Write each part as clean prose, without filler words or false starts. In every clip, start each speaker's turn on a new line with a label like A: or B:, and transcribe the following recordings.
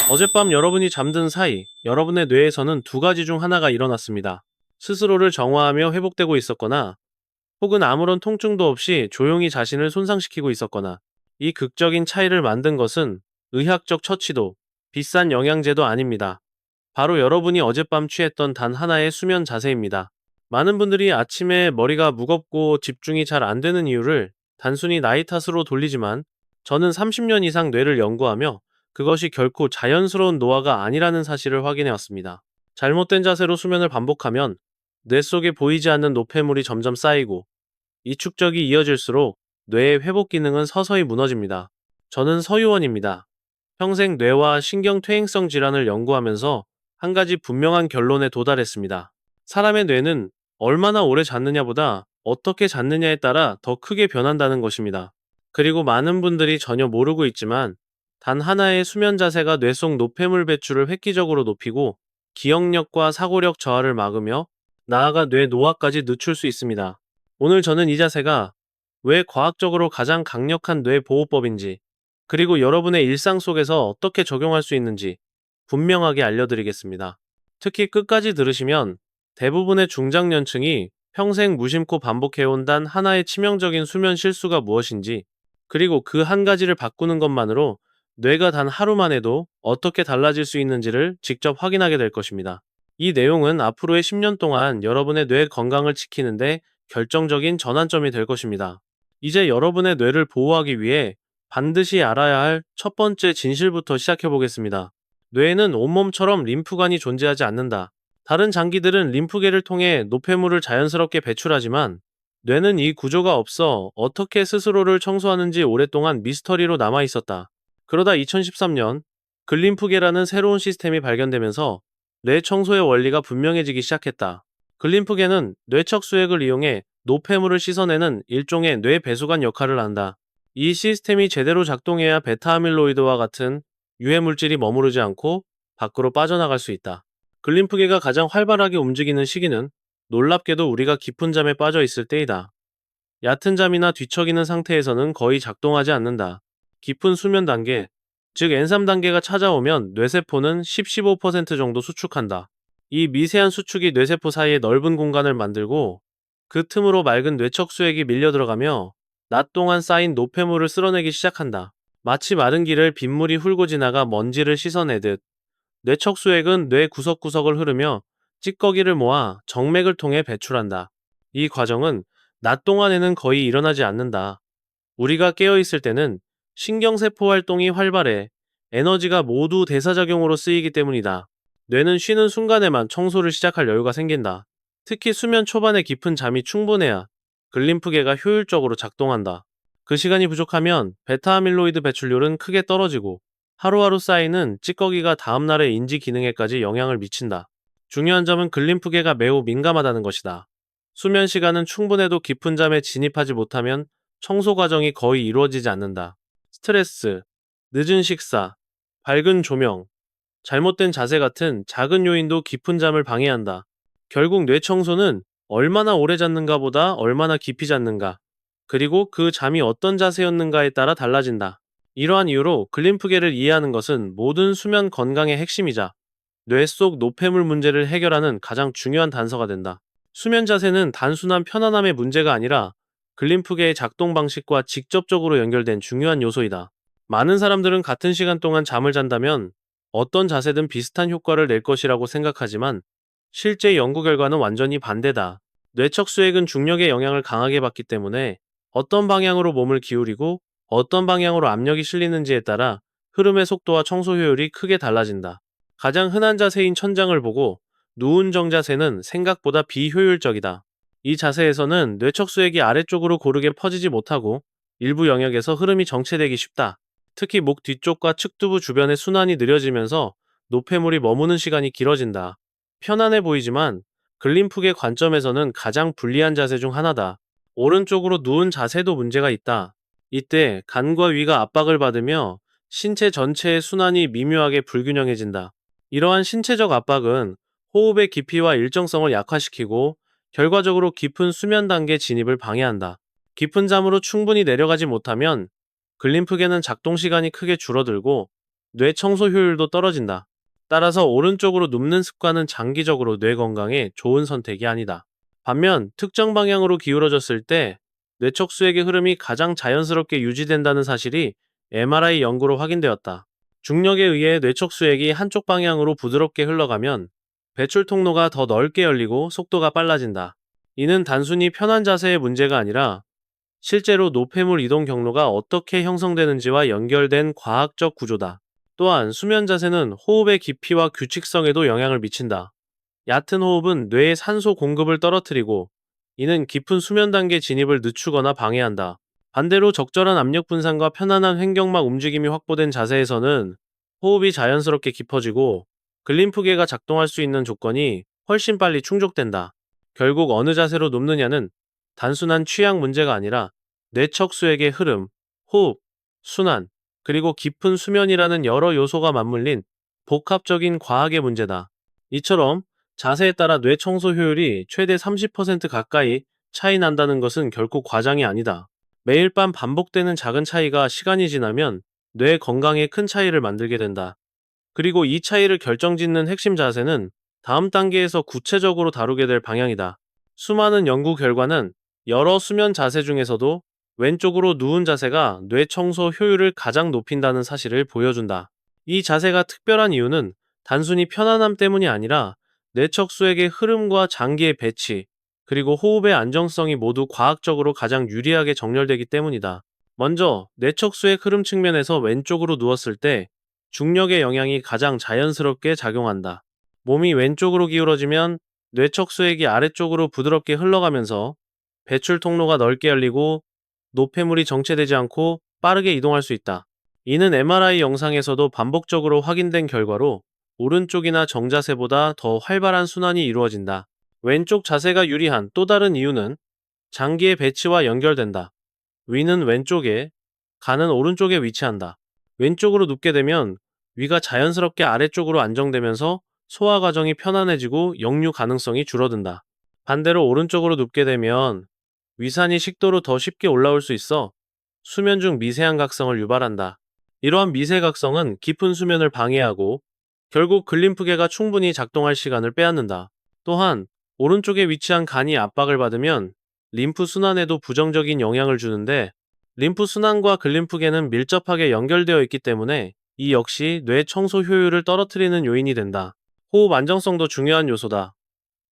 A: 어젯밤 여러분이 잠든 사이 여러분의 뇌에서는 두 가지 중 하나가 일어났습니다. 스스로를 정화하며 회복되고 있었거나 혹은 아무런 통증도 없이 조용히 자신을 손상시키고 있었거나 이 극적인 차이를 만든 것은 의학적 처치도 비싼 영양제도 아닙니다. 바로 여러분이 어젯밤 취했던 단 하나의 수면 자세입니다. 많은 분들이 아침에 머리가 무겁고 집중이 잘 안 되는 이유를 단순히 나이 탓으로 돌리지만 저는 30년 이상 뇌를 연구하며 그것이 결코 자연스러운 노화가 아니라는 사실을 확인해 왔습니다. 잘못된 자세로 수면을 반복하면 뇌 속에 보이지 않는 노폐물이 점점 쌓이고 이 축적이 이어질수록 뇌의 회복 기능은 서서히 무너집니다. 저는 서유원입니다. 평생 뇌와 신경퇴행성 질환을 연구하면서 한 가지 분명한 결론에 도달했습니다. 사람의 뇌는 얼마나 오래 잤느냐보다 어떻게 잤느냐에 따라 더 크게 변한다는 것입니다. 그리고 많은 분들이 전혀 모르고 있지만 단 하나의 수면 자세가 뇌 속 노폐물 배출을 획기적으로 높이고 기억력과 사고력 저하를 막으며 나아가 뇌 노화까지 늦출 수 있습니다. 오늘 저는 이 자세가 왜 과학적으로 가장 강력한 뇌 보호법인지, 그리고 여러분의 일상 속에서 어떻게 적용할 수 있는지 분명하게 알려드리겠습니다. 특히 끝까지 들으시면 대부분의 중장년층이 평생 무심코 반복해온 단 하나의 치명적인 수면 실수가 무엇인지, 그리고 그 한 가지를 바꾸는 것만으로 뇌가 단 하루만 해도 어떻게 달라질 수 있는지를 직접 확인하게 될 것입니다. 이 내용은 앞으로의 10년 동안 여러분의 뇌 건강을 지키는데 결정적인 전환점이 될 것입니다. 이제 여러분의 뇌를 보호하기 위해 반드시 알아야 할 첫 번째 진실부터 시작해 보겠습니다. 뇌에는 온몸처럼 림프관이 존재하지 않는다. 다른 장기들은 림프계를 통해 노폐물을 자연스럽게 배출하지만 뇌는 이 구조가 없어 어떻게 스스로를 청소하는지 오랫동안 미스터리로 남아 있었다. 그러다 2013년 글림프계라는 새로운 시스템이 발견되면서 뇌 청소의 원리가 분명해지기 시작했다. 글림프계는 뇌척 수액을 이용해 노폐물을 씻어내는 일종의 뇌 배수관 역할을 한다. 이 시스템이 제대로 작동해야 베타아밀로이드와 같은 유해 물질이 머무르지 않고 밖으로 빠져나갈 수 있다. 글림프계가 가장 활발하게 움직이는 시기는 놀랍게도 우리가 깊은 잠에 빠져 있을 때이다. 얕은 잠이나 뒤척이는 상태에서는 거의 작동하지 않는다. 깊은 수면 단계, 즉 N3 단계가 찾아오면 뇌세포는 10-15% 정도 수축한다. 이 미세한 수축이 뇌세포 사이에 넓은 공간을 만들고 그 틈으로 맑은 뇌척 수액이 밀려 들어가며 낮 동안 쌓인 노폐물을 쓸어내기 시작한다. 마치 마른 길을 빗물이 훑고 지나가 먼지를 씻어내듯 뇌척 수액은 뇌 구석구석을 흐르며 찌꺼기를 모아 정맥을 통해 배출한다. 이 과정은 낮 동안에는 거의 일어나지 않는다. 우리가 깨어있을 때는 신경세포 활동이 활발해 에너지가 모두 대사작용으로 쓰이기 때문이다. 뇌는 쉬는 순간에만 청소를 시작할 여유가 생긴다. 특히 수면 초반에 깊은 잠이 충분해야 글림프계가 효율적으로 작동한다. 그 시간이 부족하면 베타아밀로이드 배출률은 크게 떨어지고 하루하루 쌓이는 찌꺼기가 다음날의 인지 기능에까지 영향을 미친다. 중요한 점은 글림프계가 매우 민감하다는 것이다. 수면 시간은 충분해도 깊은 잠에 진입하지 못하면 청소 과정이 거의 이루어지지 않는다. 스트레스, 늦은 식사, 밝은 조명, 잘못된 자세 같은 작은 요인도 깊은 잠을 방해한다. 결국 뇌 청소는 얼마나 오래 잤는가 보다 얼마나 깊이 잤는가, 그리고 그 잠이 어떤 자세였는가에 따라 달라진다. 이러한 이유로 글림프계를 이해하는 것은 모든 수면 건강의 핵심이자 뇌 속 노폐물 문제를 해결하는 가장 중요한 단서가 된다. 수면 자세는 단순한 편안함의 문제가 아니라 글림프계의 작동 방식과 직접적으로 연결된 중요한 요소이다. 많은 사람들은 같은 시간 동안 잠을 잔다면 어떤 자세든 비슷한 효과를 낼 것이라고 생각하지만 실제 연구 결과는 완전히 반대다. 뇌척 수액은 중력의 영향을 강하게 받기 때문에 어떤 방향으로 몸을 기울이고 어떤 방향으로 압력이 실리는지에 따라 흐름의 속도와 청소 효율이 크게 달라진다. 가장 흔한 자세인 천장을 보고 누운 정자세는 생각보다 비효율적이다. 이 자세에서는 뇌척 수액이 아래쪽으로 고르게 퍼지지 못하고 일부 영역에서 흐름이 정체되기 쉽다. 특히 목 뒤쪽과 측두부 주변의 순환이 느려지면서 노폐물이 머무는 시간이 길어진다. 편안해 보이지만 글림프계 관점에서는 가장 불리한 자세 중 하나다. 오른쪽으로 누운 자세도 문제가 있다. 이때 간과 위가 압박을 받으며 신체 전체의 순환이 미묘하게 불균형해진다. 이러한 신체적 압박은 호흡의 깊이와 일정성을 약화시키고 결과적으로 깊은 수면 단계 진입을 방해한다. 깊은 잠으로 충분히 내려가지 못하면 글림프계는 작동 시간이 크게 줄어들고 뇌 청소 효율도 떨어진다. 따라서 오른쪽으로 눕는 습관은 장기적으로 뇌 건강에 좋은 선택이 아니다. 반면 특정 방향으로 기울어졌을 때 뇌척수액의 흐름이 가장 자연스럽게 유지된다는 사실이 MRI 연구로 확인되었다. 중력에 의해 뇌척수액이 한쪽 방향으로 부드럽게 흘러가면 배출 통로가 더 넓게 열리고 속도가 빨라진다. 이는 단순히 편한 자세의 문제가 아니라 실제로 노폐물 이동 경로가 어떻게 형성되는지와 연결된 과학적 구조다. 또한 수면 자세는 호흡의 깊이와 규칙성에도 영향을 미친다. 얕은 호흡은 뇌의 산소 공급을 떨어뜨리고 이는 깊은 수면 단계 진입을 늦추거나 방해한다. 반대로 적절한 압력 분산과 편안한 횡격막 움직임이 확보된 자세에서는 호흡이 자연스럽게 깊어지고 글림프계가 작동할 수 있는 조건이 훨씬 빨리 충족된다. 결국 어느 자세로 눕느냐는 단순한 취향 문제가 아니라 뇌척수액의 흐름, 호흡, 순환, 그리고 깊은 수면이라는 여러 요소가 맞물린 복합적인 과학의 문제다. 이처럼 자세에 따라 뇌 청소 효율이 최대 30% 가까이 차이 난다는 것은 결코 과장이 아니다. 매일 밤 반복되는 작은 차이가 시간이 지나면 뇌 건강에 큰 차이를 만들게 된다. 그리고 이 차이를 결정짓는 핵심 자세는 다음 단계에서 구체적으로 다루게 될 방향이다. 수많은 연구 결과는 여러 수면 자세 중에서도 왼쪽으로 누운 자세가 뇌 청소 효율을 가장 높인다는 사실을 보여준다. 이 자세가 특별한 이유는 단순히 편안함 때문이 아니라 뇌척수액의 흐름과 장기의 배치, 그리고 호흡의 안정성이 모두 과학적으로 가장 유리하게 정렬되기 때문이다. 먼저 뇌척수액 흐름 측면에서 왼쪽으로 누웠을 때 중력의 영향이 가장 자연스럽게 작용한다. 몸이 왼쪽으로 기울어지면 뇌척수액이 아래쪽으로 부드럽게 흘러가면서 배출 통로가 넓게 열리고 노폐물이 정체되지 않고 빠르게 이동할 수 있다. 이는 MRI 영상에서도 반복적으로 확인된 결과로 오른쪽이나 정자세보다 더 활발한 순환이 이루어진다. 왼쪽 자세가 유리한 또 다른 이유는 장기의 배치와 연결된다. 위는 왼쪽에, 간은 오른쪽에 위치한다. 왼쪽으로 눕게 되면 위가 자연스럽게 아래쪽으로 안정되면서 소화 과정이 편안해지고 역류 가능성이 줄어든다. 반대로 오른쪽으로 눕게 되면 위산이 식도로 더 쉽게 올라올 수 있어 수면 중 미세한 각성을 유발한다. 이러한 미세각성은 깊은 수면을 방해하고 결국 글림프계가 충분히 작동할 시간을 빼앗는다. 또한 오른쪽에 위치한 간이 압박을 받으면 림프 순환에도 부정적인 영향을 주는데 림프 순환과 글림프계는 밀접하게 연결되어 있기 때문에 이 역시 뇌 청소 효율을 떨어뜨리는 요인이 된다. 호흡 안정성도 중요한 요소다.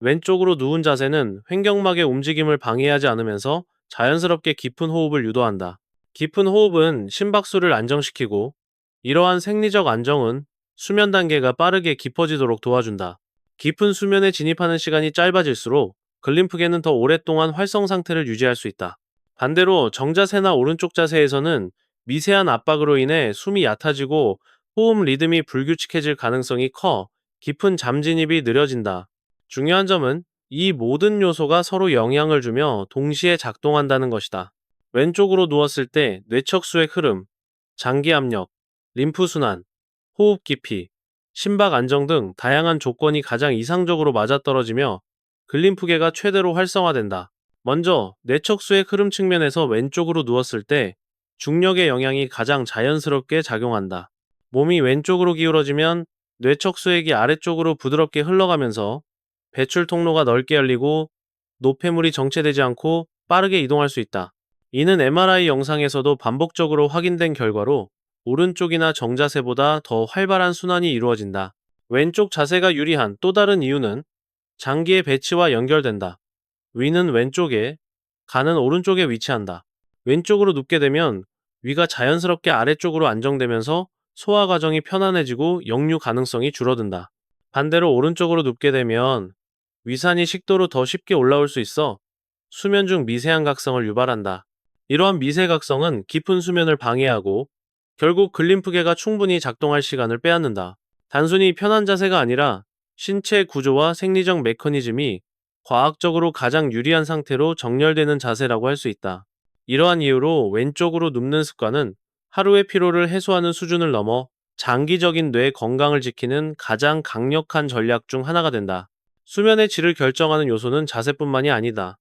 A: 왼쪽으로 누운 자세는 횡격막의 움직임을 방해하지 않으면서 자연스럽게 깊은 호흡을 유도한다. 깊은 호흡은 심박수를 안정시키고 이러한 생리적 안정은 수면 단계가 빠르게 깊어지도록 도와준다. 깊은 수면에 진입하는 시간이 짧아질수록 글림프계는 더 오랫동안 활성 상태를 유지할 수 있다. 반대로 정자세나 오른쪽 자세에서는 미세한 압박으로 인해 숨이 얕아지고 호흡 리듬이 불규칙해질 가능성이 커 깊은 잠 진입이 느려진다. 중요한 점은 이 모든 요소가 서로 영향을 주며 동시에 작동한다는 것이다. 왼쪽으로 누웠을 때 뇌척수의 흐름, 장기 압력, 림프 순환, 호흡 깊이, 심박 안정 등 다양한 조건이 가장 이상적으로 맞아떨어지며 글림프계가 최대로 활성화된다. 먼저 뇌척수의 흐름 측면에서 왼쪽으로 누웠을 때 중력의 영향이 가장 자연스럽게 작용한다. 몸이 왼쪽으로 기울어지면 뇌척수액이 아래쪽으로 부드럽게 흘러가면서 배출 통로가 넓게 열리고 노폐물이 정체되지 않고 빠르게 이동할 수 있다. 이는 MRI 영상에서도 반복적으로 확인된 결과로 오른쪽이나 정자세보다 더 활발한 순환이 이루어진다. 왼쪽 자세가 유리한 또 다른 이유는 장기의 배치와 연결된다. 위는 왼쪽에, 간은 오른쪽에 위치한다. 왼쪽으로 눕게 되면 위가 자연스럽게 아래쪽으로 안정되면서 소화 과정이 편안해지고 역류 가능성이 줄어든다. 반대로 오른쪽으로 눕게 되면 위산이 식도로 더 쉽게 올라올 수 있어 수면 중 미세한 각성을 유발한다. 이러한 미세각성은 깊은 수면을 방해하고 결국 글림프계가 충분히 작동할 시간을 빼앗는다. 단순히 편한 자세가 아니라 신체 구조와 생리적 메커니즘이 과학적으로 가장 유리한 상태로 정렬되는 자세라고 할 수 있다. 이러한 이유로 왼쪽으로 눕는 습관은 하루의 피로를 해소하는 수준을 넘어 장기적인 뇌 건강을 지키는 가장 강력한 전략 중 하나가 된다. 수면의 질을 결정하는 요소는 자세뿐만이 아니다.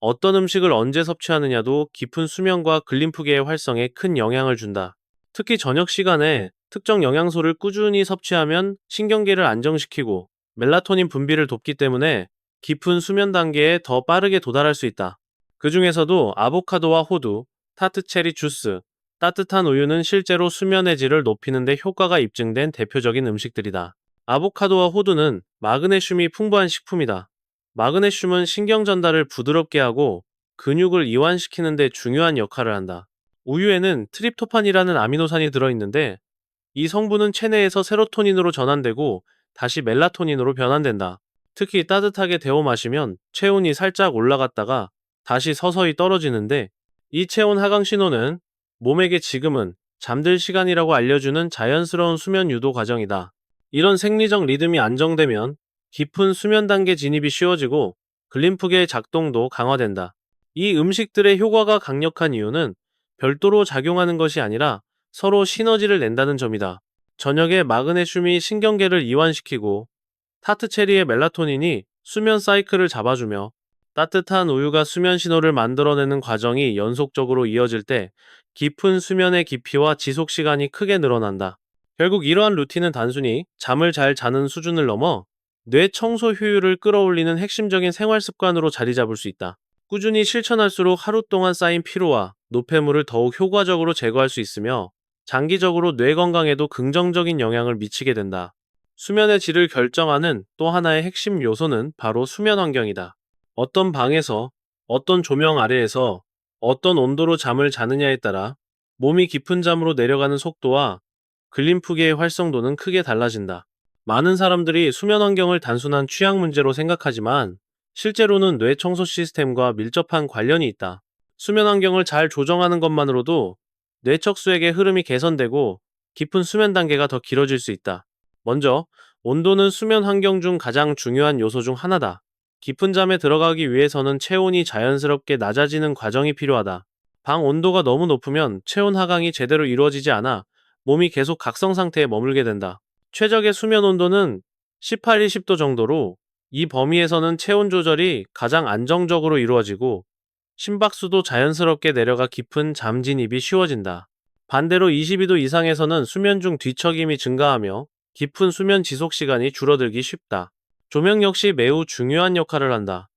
A: 어떤 음식을 언제 섭취하느냐도 깊은 수면과 글림프계의 활성에 큰 영향을 준다. 특히 저녁 시간에 특정 영양소를 꾸준히 섭취하면 신경계를 안정시키고 멜라토닌 분비를 돕기 때문에 깊은 수면 단계에 더 빠르게 도달할 수 있다. 그 중에서도 아보카도와 호두, 타트체리 주스, 따뜻한 우유는 실제로 수면의 질을 높이는 데 효과가 입증된 대표적인 음식들이다. 아보카도와 호두는 마그네슘이 풍부한 식품이다. 마그네슘은 신경 전달을 부드럽게 하고 근육을 이완시키는 데 중요한 역할을 한다. 우유에는 트립토판이라는 아미노산이 들어있는데 이 성분은 체내에서 세로토닌으로 전환되고 다시 멜라토닌으로 변환된다. 특히 따뜻하게 데워 마시면 체온이 살짝 올라갔다가 다시 서서히 떨어지는데 이 체온 하강 신호는 몸에게 지금은 잠들 시간이라고 알려주는 자연스러운 수면 유도 과정이다. 이런 생리적 리듬이 안정되면 깊은 수면 단계 진입이 쉬워지고 글림프계의 작동도 강화된다. 이 음식들의 효과가 강력한 이유는 별도로 작용하는 것이 아니라 서로 시너지를 낸다는 점이다. 저녁에 마그네슘이 신경계를 이완시키고 타트체리의 멜라토닌이 수면 사이클을 잡아주며 따뜻한 우유가 수면 신호를 만들어내는 과정이 연속적으로 이어질 때 깊은 수면의 깊이와 지속 시간이 크게 늘어난다. 결국 이러한 루틴은 단순히 잠을 잘 자는 수준을 넘어 뇌 청소 효율을 끌어올리는 핵심적인 생활 습관으로 자리 잡을 수 있다. 꾸준히 실천할수록 하루 동안 쌓인 피로와 노폐물을 더욱 효과적으로 제거할 수 있으며 장기적으로 뇌 건강에도 긍정적인 영향을 미치게 된다. 수면의 질을 결정하는 또 하나의 핵심 요소는 바로 수면 환경이다. 어떤 방에서, 어떤 조명 아래에서, 어떤 온도로 잠을 자느냐에 따라 몸이 깊은 잠으로 내려가는 속도와 글림프계의 활성도는 크게 달라진다. 많은 사람들이 수면 환경을 단순한 취향 문제로 생각하지만 실제로는 뇌 청소 시스템과 밀접한 관련이 있다. 수면 환경을 잘 조정하는 것만으로도 뇌척수액의 흐름이 개선되고 깊은 수면 단계가 더 길어질 수 있다. 먼저, 온도는 수면 환경 중 가장 중요한 요소 중 하나다. 깊은 잠에 들어가기 위해서는 체온이 자연스럽게 낮아지는 과정이 필요하다. 방 온도가 너무 높으면 체온 하강이 제대로 이루어지지 않아 몸이 계속 각성 상태에 머물게 된다. 최적의 수면 온도는 18, 20도 정도로 이 범위에서는 체온 조절이 가장 안정적으로 이루어지고 심박수도 자연스럽게 내려가 깊은 잠 진입이 쉬워진다. 반대로 22도 이상에서는 수면 중 뒤척임이 증가하며 깊은 수면 지속 시간이 줄어들기 쉽다. 조명 역시 매우 중요한 역할을 한다.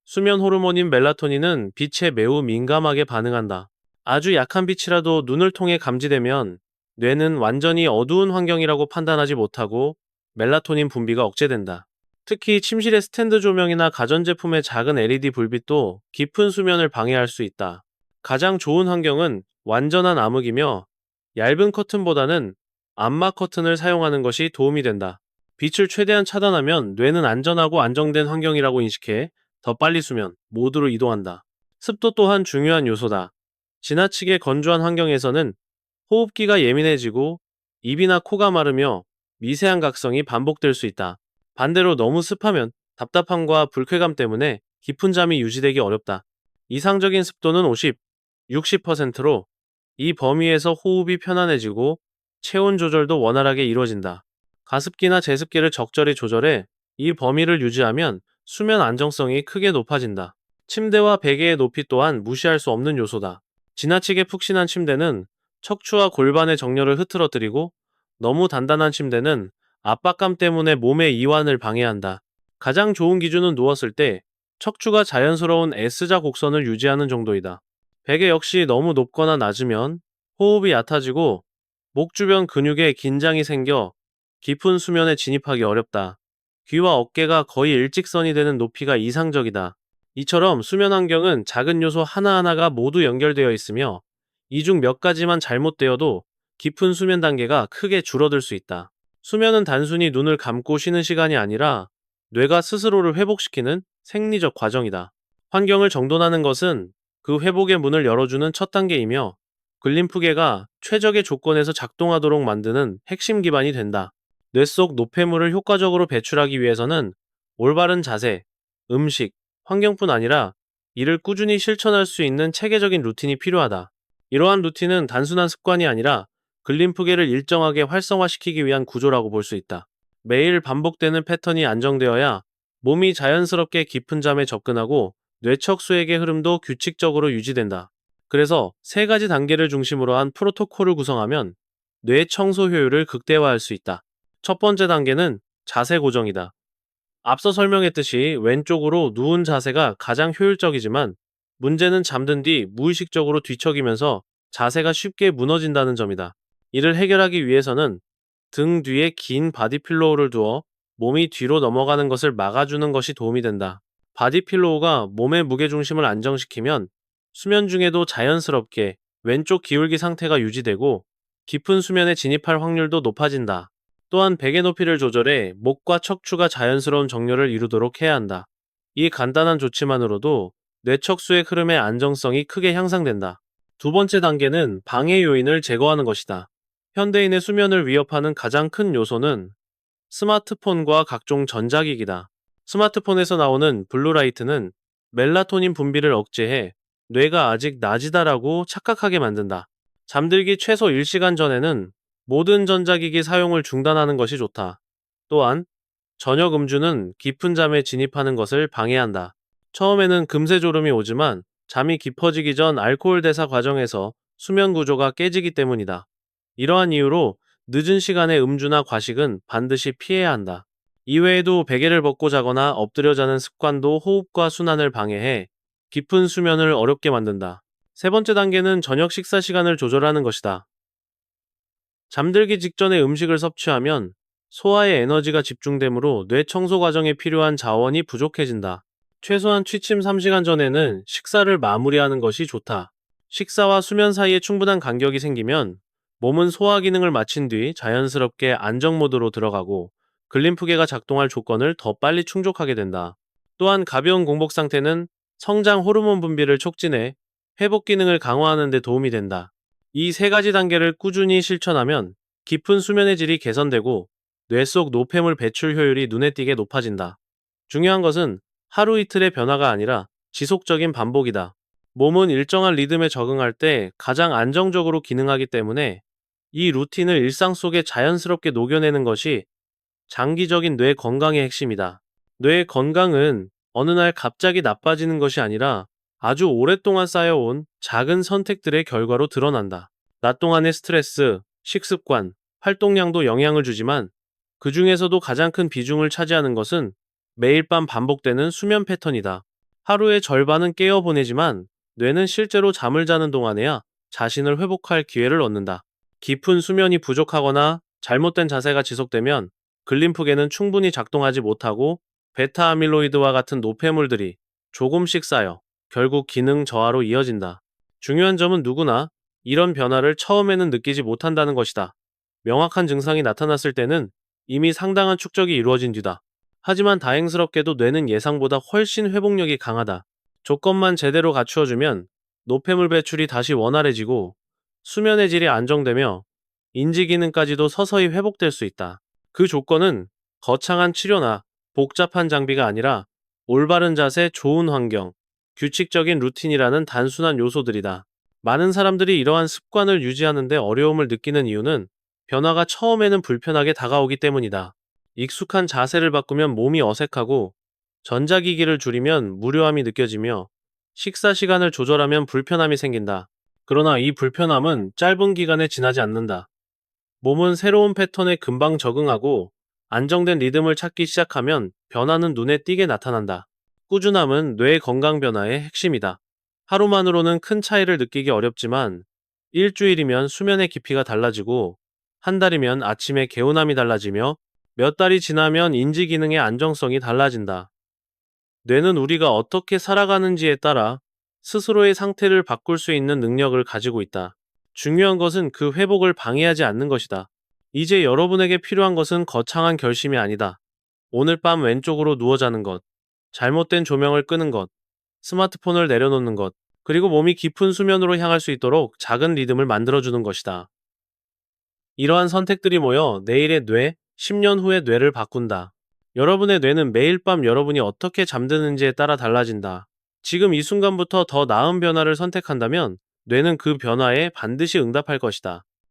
A: 수면 호르몬인 멜라토닌은 빛에 매우 민감하게 반응한다. 아주 약한 빛이라도 눈을 통해 감지되면 뇌는 완전히 어두운 환경이라고 판단하지 못하고 멜라토닌 분비가 억제된다. 특히 침실의 스탠드 조명이나 가전제품의 작은 LED 불빛도 깊은 수면을 방해할 수 있다. 가장 좋은 환경은 완전한 암흑이며 얇은 커튼보다는 암막 커튼을 사용하는 것이 도움이 된다. 빛을 최대한 차단하면 뇌는 안전하고 안정된 환경이라고 인식해 더 빨리 수면, 모드로 이동한다. 습도 또한 중요한 요소다. 지나치게 건조한 환경에서는 호흡기가 예민해지고 입이나 코가 마르며 미세한 각성이 반복될 수 있다. 반대로 너무 습하면 답답함과 불쾌감 때문에 깊은 잠이 유지되기 어렵다. 이상적인 습도는 50, 60%로 이 범위에서 호흡이 편안해지고 체온 조절도 원활하게 이루어진다. 가습기나 제습기를 적절히 조절해 이 범위를 유지하면 수면 안정성이 크게 높아진다. 침대와 베개의 높이 또한 무시할 수 없는 요소다. 지나치게 푹신한 침대는 척추와 골반의 정렬을 흐트러뜨리고 너무 단단한 침대는 압박감 때문에 몸의 이완을 방해한다. 가장 좋은 기준은 누웠을 때 척추가 자연스러운 S자 곡선을 유지하는 정도이다. 베개 역시 너무 높거나 낮으면 호흡이 얕아지고 목 주변 근육에 긴장이 생겨 깊은 수면에 진입하기 어렵다. 귀와 어깨가 거의 일직선이 되는 높이가 이상적이다. 이처럼 수면 환경은 작은 요소 하나하나가 모두 연결되어 있으며 이 중 몇 가지만 잘못되어도 깊은 수면 단계가 크게 줄어들 수 있다. 수면은 단순히 눈을 감고 쉬는 시간이 아니라 뇌가 스스로를 회복시키는 생리적 과정이다. 환경을 정돈하는 것은 그 회복의 문을 열어주는 첫 단계이며 글림프계가 최적의 조건에서 작동하도록 만드는 핵심 기반이 된다. 뇌 속 노폐물을 효과적으로 배출하기 위해서는 올바른 자세, 음식, 환경뿐 아니라 이를 꾸준히 실천할 수 있는 체계적인 루틴이 필요하다. 이러한 루틴은 단순한 습관이 아니라 글림프계를 일정하게 활성화시키기 위한 구조라고 볼 수 있다. 매일 반복되는 패턴이 안정되어야 몸이 자연스럽게 깊은 잠에 접근하고 뇌척수액의 흐름도 규칙적으로 유지된다. 그래서 세 가지 단계를 중심으로 한 프로토콜을 구성하면 뇌 청소 효율을 극대화할 수 있다. 첫 번째 단계는 자세 고정이다. 앞서 설명했듯이 왼쪽으로 누운 자세가 가장 효율적이지만 문제는 잠든 뒤 무의식적으로 뒤척이면서 자세가 쉽게 무너진다는 점이다. 이를 해결하기 위해서는 등 뒤에 긴 바디필로우를 두어 몸이 뒤로 넘어가는 것을 막아주는 것이 도움이 된다. 바디필로우가 몸의 무게중심을 안정시키면 수면 중에도 자연스럽게 왼쪽 기울기 상태가 유지되고 깊은 수면에 진입할 확률도 높아진다. 또한 베개 높이를 조절해 목과 척추가 자연스러운 정렬을 이루도록 해야 한다. 이 간단한 조치만으로도 뇌척수의 흐름의 안정성이 크게 향상된다. 두 번째 단계는 방해 요인을 제거하는 것이다. 현대인의 수면을 위협하는 가장 큰 요소는 스마트폰과 각종 전자기기다. 스마트폰에서 나오는 블루라이트는 멜라토닌 분비를 억제해 뇌가 아직 낮이다라고 착각하게 만든다. 잠들기 최소 1시간 전에는 모든 전자기기 사용을 중단하는 것이 좋다. 또한 저녁 음주는 깊은 잠에 진입하는 것을 방해한다. 처음에는 금세 졸음이 오지만 잠이 깊어지기 전 알코올 대사 과정에서 수면 구조가 깨지기 때문이다. 이러한 이유로 늦은 시간에 음주나 과식은 반드시 피해야 한다. 이외에도 베개를 벗고 자거나 엎드려 자는 습관도 호흡과 순환을 방해해 깊은 수면을 어렵게 만든다. 세 번째 단계는 저녁 식사 시간을 조절하는 것이다. 잠들기 직전에 음식을 섭취하면 소화에 에너지가 집중되므로 뇌 청소 과정에 필요한 자원이 부족해진다. 최소한 취침 3시간 전에는 식사를 마무리하는 것이 좋다. 식사와 수면 사이에 충분한 간격이 생기면 몸은 소화 기능을 마친 뒤 자연스럽게 안정 모드로 들어가고 글림프계가 작동할 조건을 더 빨리 충족하게 된다. 또한 가벼운 공복 상태는 성장 호르몬 분비를 촉진해 회복 기능을 강화하는 데 도움이 된다. 이 세 가지 단계를 꾸준히 실천하면 깊은 수면의 질이 개선되고 뇌 속 노폐물 배출 효율이 눈에 띄게 높아진다. 중요한 것은 하루 이틀의 변화가 아니라 지속적인 반복이다. 몸은 일정한 리듬에 적응할 때 가장 안정적으로 기능하기 때문에 이 루틴을 일상 속에 자연스럽게 녹여내는 것이 장기적인 뇌 건강의 핵심이다. 뇌 건강은 어느 날 갑자기 나빠지는 것이 아니라 아주 오랫동안 쌓여온 작은 선택들의 결과로 드러난다. 낮 동안의 스트레스, 식습관, 활동량도 영향을 주지만 그 중에서도 가장 큰 비중을 차지하는 것은 매일 밤 반복되는 수면 패턴이다. 하루의 절반은 깨어 보내지만 뇌는 실제로 잠을 자는 동안에야 자신을 회복할 기회를 얻는다. 깊은 수면이 부족하거나 잘못된 자세가 지속되면 글림프계는 충분히 작동하지 못하고 베타 아밀로이드와 같은 노폐물들이 조금씩 쌓여 결국 기능 저하로 이어진다. 중요한 점은 누구나 이런 변화를 처음에는 느끼지 못한다는 것이다. 명확한 증상이 나타났을 때는 이미 상당한 축적이 이루어진 뒤다. 하지만 다행스럽게도 뇌는 예상보다 훨씬 회복력이 강하다. 조건만 제대로 갖추어주면 노폐물 배출이 다시 원활해지고 수면의 질이 안정되며 인지 기능까지도 서서히 회복될 수 있다. 그 조건은 거창한 치료나 복잡한 장비가 아니라 올바른 자세, 좋은 환경, 규칙적인 루틴이라는 단순한 요소들이다. 많은 사람들이 이러한 습관을 유지하는 데 어려움을 느끼는 이유는 변화가 처음에는 불편하게 다가오기 때문이다. 익숙한 자세를 바꾸면 몸이 어색하고 전자기기를 줄이면 무료함이 느껴지며 식사 시간을 조절하면 불편함이 생긴다. 그러나 이 불편함은 짧은 기간에 지나지 않는다. 몸은 새로운 패턴에 금방 적응하고 안정된 리듬을 찾기 시작하면 변화는 눈에 띄게 나타난다. 꾸준함은 뇌 건강 변화의 핵심이다. 하루만으로는 큰 차이를 느끼기 어렵지만 일주일이면 수면의 깊이가 달라지고 한 달이면 아침에 개운함이 달라지며 몇 달이 지나면 인지 기능의 안정성이 달라진다. 뇌는 우리가 어떻게 살아가는지에 따라 스스로의 상태를 바꿀 수 있는 능력을 가지고 있다. 중요한 것은 그 회복을 방해하지 않는 것이다. 이제 여러분에게 필요한 것은 거창한 결심이 아니다. 오늘 밤 왼쪽으로 누워 자는 것, 잘못된 조명을 끄는 것, 스마트폰을 내려놓는 것, 그리고 몸이 깊은 수면으로 향할 수 있도록 작은 리듬을 만들어주는 것이다. 이러한 선택들이 모여 내일의 뇌, 10년 후의 뇌를 바꾼다. 여러분의 뇌는 매일 밤 여러분이 어떻게 잠드는지에 따라 달라진다. 지금 이 순간부터 더 나은 변화를 선택한다면 뇌는 그 변화에 반드시 응답할 것이다.